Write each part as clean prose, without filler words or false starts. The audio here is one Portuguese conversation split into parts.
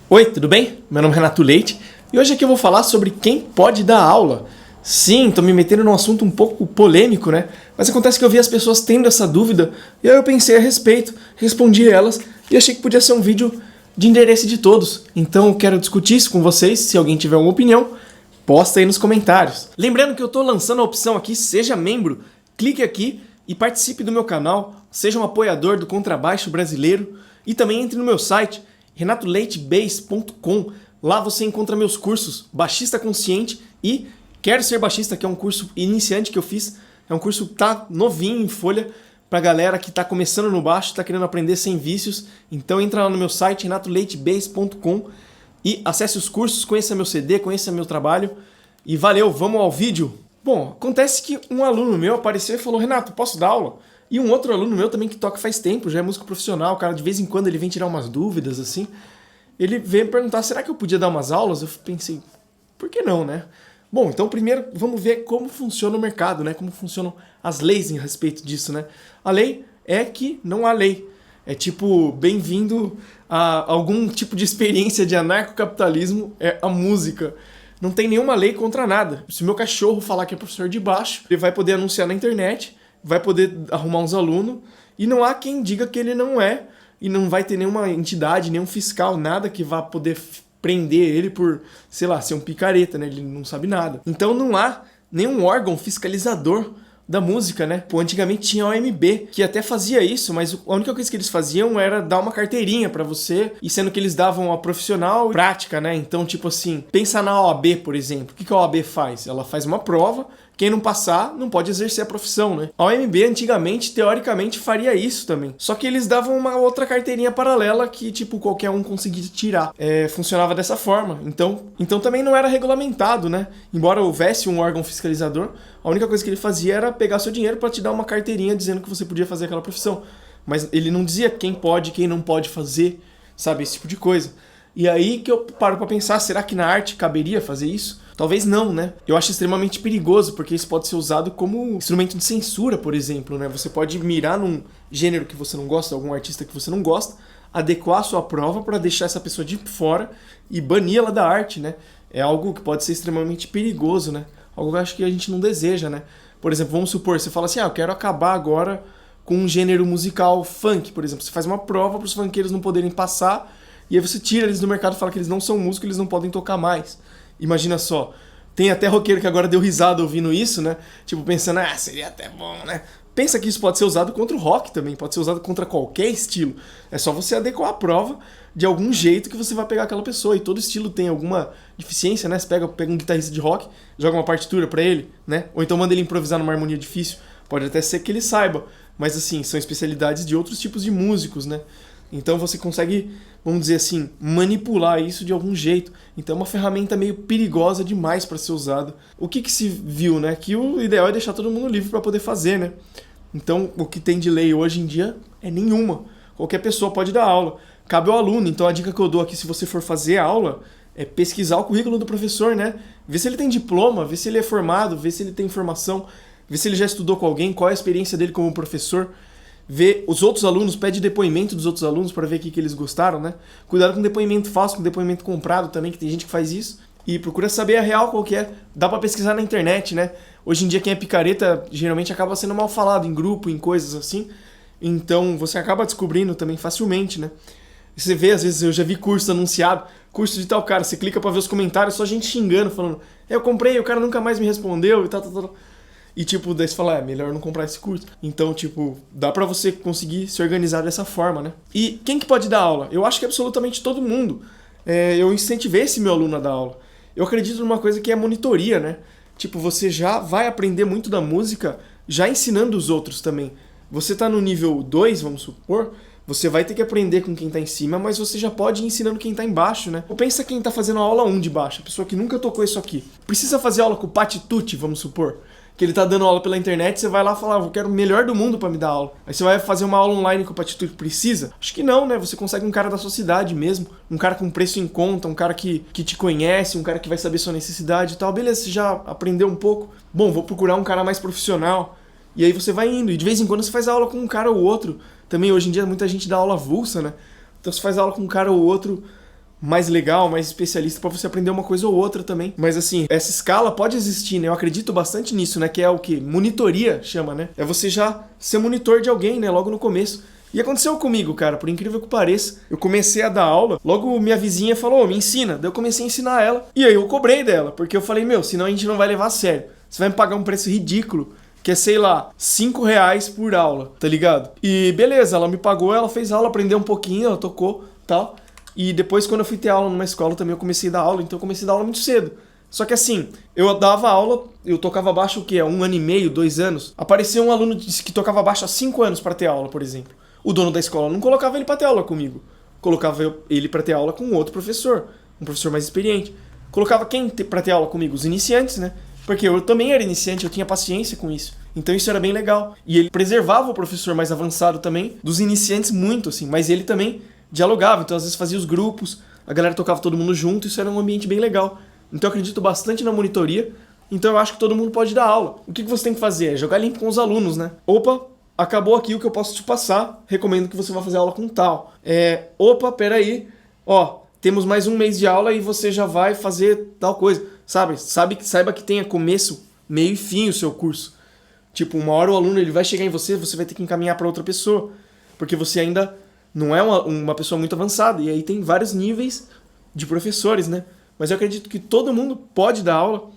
Oi, tudo bem? Meu nome é Renato Leite e hoje aqui eu vou falar sobre quem pode dar aula. Sim, tô me metendo num assunto um pouco polêmico, né? Mas acontece que eu vi as pessoas tendo essa dúvida e aí eu pensei a respeito, respondi elas e achei que podia ser um vídeo de interesse de todos. Então eu quero discutir isso com vocês, se alguém tiver uma opinião, posta aí nos comentários. Lembrando que eu tô lançando a opção aqui, seja membro, clique aqui e participe do meu canal, seja um apoiador do contrabaixo brasileiro e também entre no meu site, renatoleitebase.com. Lá você encontra meus cursos Baixista Consciente e Quero Ser Baixista, que é um curso iniciante que eu fiz. É um curso que tá novinho em folha pra galera que tá começando no baixo, tá querendo aprender sem vícios. Então entra lá no meu site, renatoleitebase.com e acesse os cursos, conheça meu CD, conheça meu trabalho. E valeu, vamos ao vídeo. Bom, acontece que um aluno meu apareceu e falou: Renato, posso dar aula? E um outro aluno meu também que toca faz tempo, já é músico profissional, o cara de vez em quando ele vem tirar umas dúvidas, assim. Ele veio perguntar, será que eu podia dar umas aulas? Eu pensei, por que não, né? Bom, então primeiro vamos ver como funciona o mercado, né? Como funcionam as leis em respeito disso, né? A lei é que não há lei. É tipo, bem-vindo a algum tipo de experiência de anarcocapitalismo, é a música. Não tem nenhuma lei contra nada. Se o meu cachorro falar que é professor de baixo, ele vai poder anunciar na internet, vai poder arrumar uns alunos, e não há quem diga que ele não é, e não vai ter nenhuma entidade, nenhum fiscal, nada que vá poder prender ele por, sei lá, ser um picareta, né? Ele não sabe nada. Então não há nenhum órgão fiscalizador da música, né? Pô, antigamente tinha a OMB, que até fazia isso, mas a única coisa que eles faziam era dar uma carteirinha pra você, e sendo que eles davam a profissional e prática, né? Então, tipo assim, pensa na OAB, por exemplo. O que a OAB faz? Ela faz uma prova, quem não passar não pode exercer a profissão, né? A OMB antigamente, teoricamente, faria isso também. Só que eles davam uma outra carteirinha paralela que, tipo, qualquer um conseguia tirar. Funcionava dessa forma. Então também não era regulamentado, né? Embora houvesse um órgão fiscalizador, a única coisa que ele fazia era pegar seu dinheiro para te dar uma carteirinha dizendo que você podia fazer aquela profissão. Mas ele não dizia quem pode, quem não pode fazer, sabe? Esse tipo de coisa. E aí que eu paro pra pensar, será que na arte caberia fazer isso? Talvez não, né? Eu acho extremamente perigoso, porque isso pode ser usado como instrumento de censura, por exemplo, né? Você pode mirar num gênero que você não gosta, algum artista que você não gosta, adequar a sua prova para deixar essa pessoa de fora e banir ela da arte, né? É algo que pode ser extremamente perigoso, né? Algo que eu acho que a gente não deseja, né? Por exemplo, vamos supor, você fala assim, eu quero acabar agora com um gênero musical funk, por exemplo. Você faz uma prova para os funkeiros não poderem passar, e aí você tira eles do mercado e fala que eles não são músicos, eles não podem tocar mais. Imagina só, tem até roqueiro que agora deu risada ouvindo isso, né? Tipo, pensando, seria até bom, né? Pensa que isso pode ser usado contra o rock também, pode ser usado contra qualquer estilo. É só você adequar a prova de algum jeito que você vai pegar aquela pessoa. E todo estilo tem alguma deficiência, né? Você pega um guitarrista de rock, joga uma partitura pra ele, né? Ou então manda ele improvisar numa harmonia difícil. Pode até ser que ele saiba, mas assim, são especialidades de outros tipos de músicos, né? Então você consegue, vamos dizer assim, manipular isso de algum jeito. Então é uma ferramenta meio perigosa demais para ser usada. O que se viu, né? Que o ideal é deixar todo mundo livre para poder fazer, né? Então o que tem de lei hoje em dia é nenhuma. Qualquer pessoa pode dar aula. Cabe ao aluno. Então a dica que eu dou aqui, se você for fazer aula, é pesquisar o currículo do professor, né? Ver se ele tem diploma, ver se ele é formado, ver se ele tem formação, ver se ele já estudou com alguém, qual é a experiência dele como professor. Ver os outros alunos, pede depoimento dos outros alunos para ver o que eles gostaram, né? Cuidado com depoimento falso, com depoimento comprado também, que tem gente que faz isso. E procura saber a real qual que é. Dá para pesquisar na internet, né? Hoje em dia quem é picareta geralmente acaba sendo mal falado em grupo, em coisas assim. Então você acaba descobrindo também facilmente, né? Você vê, às vezes eu já vi curso anunciado, curso de tal cara, você clica para ver os comentários, só gente xingando, falando, eu comprei, o cara nunca mais me respondeu e tal. E, tipo, daí você fala, melhor não comprar esse curso. Então, tipo, dá pra você conseguir se organizar dessa forma, né? E quem que pode dar aula? Eu acho que absolutamente todo mundo. Eu incentivei esse meu aluno a dar aula. Eu acredito numa coisa que é monitoria, né? Tipo, você já vai aprender muito da música já ensinando os outros também. Você tá no nível 2, vamos supor, você vai ter que aprender com quem tá em cima, mas você já pode ir ensinando quem tá embaixo, né? Ou pensa quem tá fazendo a aula 1 de baixo, a pessoa que nunca tocou isso aqui. Precisa fazer aula com o Patitucci, vamos supor. Que ele tá dando aula pela internet, você vai lá falar, eu quero o melhor do mundo pra me dar aula. Aí você vai fazer uma aula online com o Patitude que precisa? Acho que não, né? Você consegue um cara da sua cidade mesmo, um cara com preço em conta, um cara que te conhece, um cara que vai saber sua necessidade e tal. Beleza, você já aprendeu um pouco. Bom, vou procurar um cara mais profissional. E aí você vai indo, e de vez em quando você faz aula com um cara ou outro. Também hoje em dia muita gente dá aula avulsa, né? Então você faz aula com um cara ou outro mais legal, mais especialista para você aprender uma coisa ou outra também. Mas assim, essa escala pode existir, né? Eu acredito bastante nisso, né? Que é o que? Monitoria chama, né? É você já ser monitor de alguém, né? Logo no começo. E aconteceu comigo, cara, por incrível que pareça. Eu comecei a dar aula, logo minha vizinha falou, me ensina. Daí eu comecei a ensinar ela. E aí eu cobrei dela, porque eu falei, meu, senão a gente não vai levar a sério. Você vai me pagar um preço ridículo, que é, sei lá, R$5 por aula, tá ligado? E beleza, ela me pagou, ela fez aula, aprendeu um pouquinho, ela tocou, tal. E depois, quando eu fui ter aula numa escola também, eu comecei a dar aula, então eu comecei a dar aula muito cedo. Só que assim, eu dava aula, eu tocava baixo o quê? 1 ano e meio, 2 anos. Apareceu um aluno que tocava baixo há 5 anos para ter aula, por exemplo. O dono da escola não colocava ele para ter aula comigo. Colocava ele para ter aula com outro professor, um professor mais experiente. Colocava quem para ter aula comigo? Os iniciantes, né? Porque eu também era iniciante, eu tinha paciência com isso. Então isso era bem legal. E ele preservava o professor mais avançado também, dos iniciantes muito, assim. Mas ele também dialogava, então às vezes fazia os grupos, a galera tocava todo mundo junto, isso era um ambiente bem legal. Então eu acredito bastante na monitoria, então eu acho que todo mundo pode dar aula. O que você tem que fazer? É jogar limpo com os alunos, né? Opa, acabou aqui o que eu posso te passar, recomendo que você vá fazer aula com tal. Opa, peraí, ó, temos mais um mês de aula e você já vai fazer tal coisa. Saiba que tenha começo, meio e fim o seu curso. Tipo, uma hora o aluno ele vai chegar em você, você vai ter que encaminhar para outra pessoa, porque você ainda não é uma pessoa muito avançada, e aí tem vários níveis de professores, né? Mas eu acredito que todo mundo pode dar aula,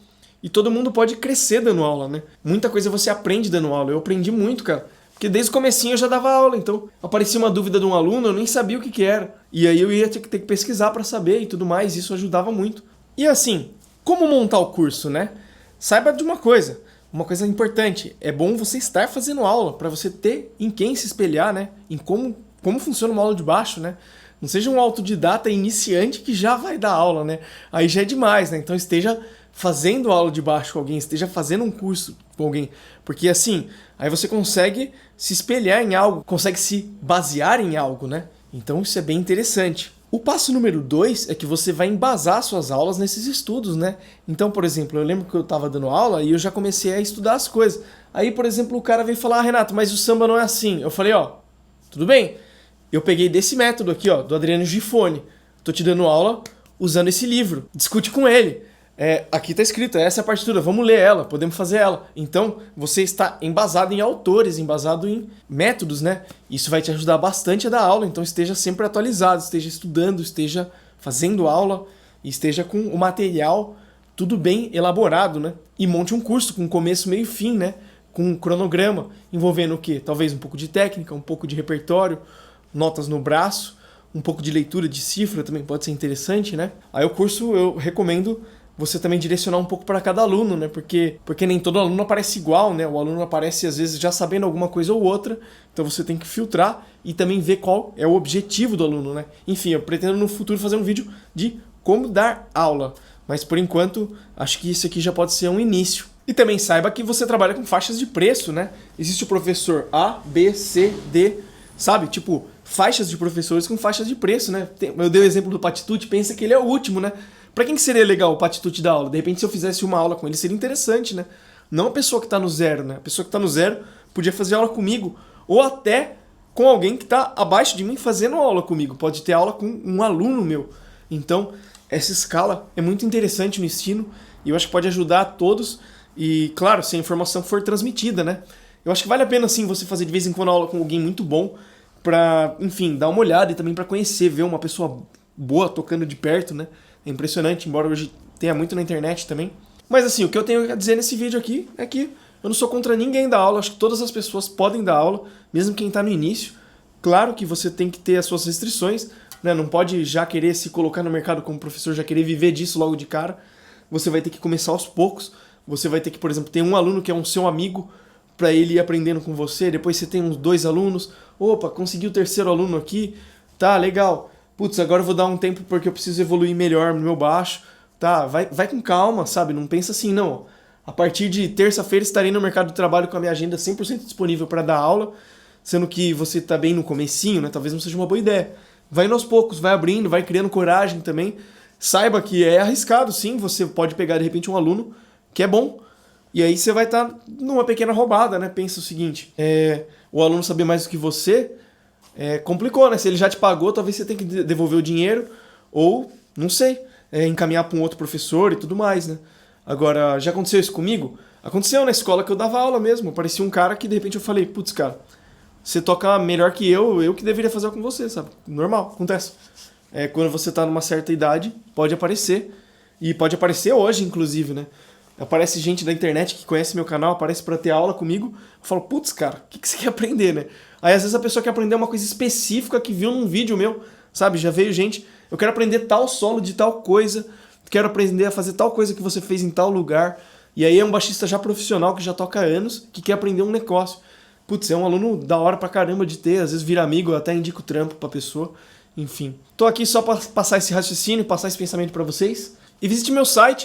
e todo mundo pode crescer dando aula, né? Muita coisa você aprende dando aula, eu aprendi muito, cara. Porque desde o comecinho eu já dava aula, então aparecia uma dúvida de um aluno, eu nem sabia o que era. E aí eu ia ter que pesquisar para saber e tudo mais, e isso ajudava muito. E assim, como montar o curso, né? Saiba de uma coisa importante, é bom você estar fazendo aula, para você ter em quem se espelhar, né? Em como funciona uma aula de baixo, né? Não seja um autodidata iniciante que já vai dar aula, né? Aí já é demais, né? Então esteja fazendo aula de baixo com alguém, esteja fazendo um curso com alguém. Porque assim, aí você consegue se espelhar em algo, consegue se basear em algo, né? Então isso é bem interessante. O passo número 2 é que você vai embasar suas aulas nesses estudos, né? Então, por exemplo, eu lembro que eu estava dando aula e eu já comecei a estudar as coisas. Aí, por exemplo, o cara veio falar, Renato, mas o samba não é assim. Eu falei, ó, tudo bem. Eu peguei desse método aqui, ó, do Adriano Gifone. Tô te dando aula usando esse livro. Discute com ele. Aqui tá escrito, essa é a partitura, vamos ler ela, podemos fazer ela. Então, você está embasado em autores, embasado em métodos, né? Isso vai te ajudar bastante a dar aula, então esteja sempre atualizado, esteja estudando, esteja fazendo aula, esteja com o material tudo bem elaborado, né? E monte um curso com começo, meio e fim, né? Com um cronograma, envolvendo o quê? Talvez um pouco de técnica, um pouco de repertório, notas no braço, um pouco de leitura de cifra também pode ser interessante, né? Aí o curso eu recomendo você também direcionar um pouco para cada aluno, né? Porque nem todo aluno aparece igual, né? O aluno aparece às vezes já sabendo alguma coisa ou outra, então você tem que filtrar e também ver qual é o objetivo do aluno, né? Enfim, eu pretendo no futuro fazer um vídeo de como dar aula, mas por enquanto acho que isso aqui já pode ser um início. E também saiba que você trabalha com faixas de preço, né? Existe o professor A, B, C, D, sabe? Tipo, faixas de professores com faixas de preço, né? Eu dei o exemplo do Patitude, pensa que ele é o último, né? Pra quem que seria legal o Patitude da aula? De repente, se eu fizesse uma aula com ele, seria interessante, né? Não a pessoa que tá no zero, né? A pessoa que tá no zero podia fazer aula comigo, ou até com alguém que tá abaixo de mim fazendo aula comigo. Pode ter aula com um aluno meu. Então, essa escala é muito interessante no ensino, e eu acho que pode ajudar a todos, e claro, se a informação for transmitida, né? Eu acho que vale a pena, sim, você fazer de vez em quando aula com alguém muito bom, pra, enfim, dar uma olhada e também pra conhecer, ver uma pessoa boa tocando de perto, né? É impressionante, embora hoje tenha muito na internet também. Mas assim, o que eu tenho a dizer nesse vídeo aqui é que eu não sou contra ninguém dar aula, acho que todas as pessoas podem dar aula, mesmo quem está no início. Claro que você tem que ter as suas restrições, né? Não pode já querer se colocar no mercado como professor, já querer viver disso logo de cara. Você vai ter que começar aos poucos, você vai ter que, por exemplo, ter um aluno que é um seu amigo, para ele ir aprendendo com você, depois você tem uns 2 alunos, opa, consegui o 3º aluno aqui, tá, legal. Putz, agora eu vou dar um tempo porque eu preciso evoluir melhor no meu baixo. Tá, vai com calma, sabe? Não pensa assim, não. A partir de terça-feira estarei no mercado de trabalho com a minha agenda 100% disponível para dar aula, sendo que você tá bem no comecinho, né? Talvez não seja uma boa ideia. Vai indo aos poucos, vai abrindo, vai criando coragem também. Saiba que é arriscado, sim. Você pode pegar, de repente, um aluno que é bom, e aí você vai estar numa pequena roubada, né? Pensa o seguinte, o aluno saber mais do que você... complicou, né? Se ele já te pagou, talvez você tenha que devolver o dinheiro, ou Não sei. Encaminhar para um outro professor e tudo mais, né? Agora, já aconteceu isso comigo? Aconteceu na escola que eu dava aula mesmo. Aparecia um cara que de repente eu falei, putz, cara, você toca melhor que eu que deveria fazer com você, sabe? Normal, acontece. Quando você tá numa certa idade, pode aparecer. E pode aparecer hoje, inclusive, né? Aparece gente da internet que conhece meu canal, aparece pra ter aula comigo. Eu falo, putz, cara, o que você quer aprender, né? Aí às vezes a pessoa quer aprender uma coisa específica que viu num vídeo meu, sabe? Já veio gente, eu quero aprender tal solo de tal coisa, quero aprender a fazer tal coisa que você fez em tal lugar. E aí é um baixista já profissional que já toca há anos, que quer aprender um negócio. Putz, é um aluno da hora pra caramba de ter, às vezes vira amigo, eu até indico o trampo pra pessoa. Enfim, tô aqui só pra passar esse raciocínio, passar esse pensamento pra vocês. E visite meu site,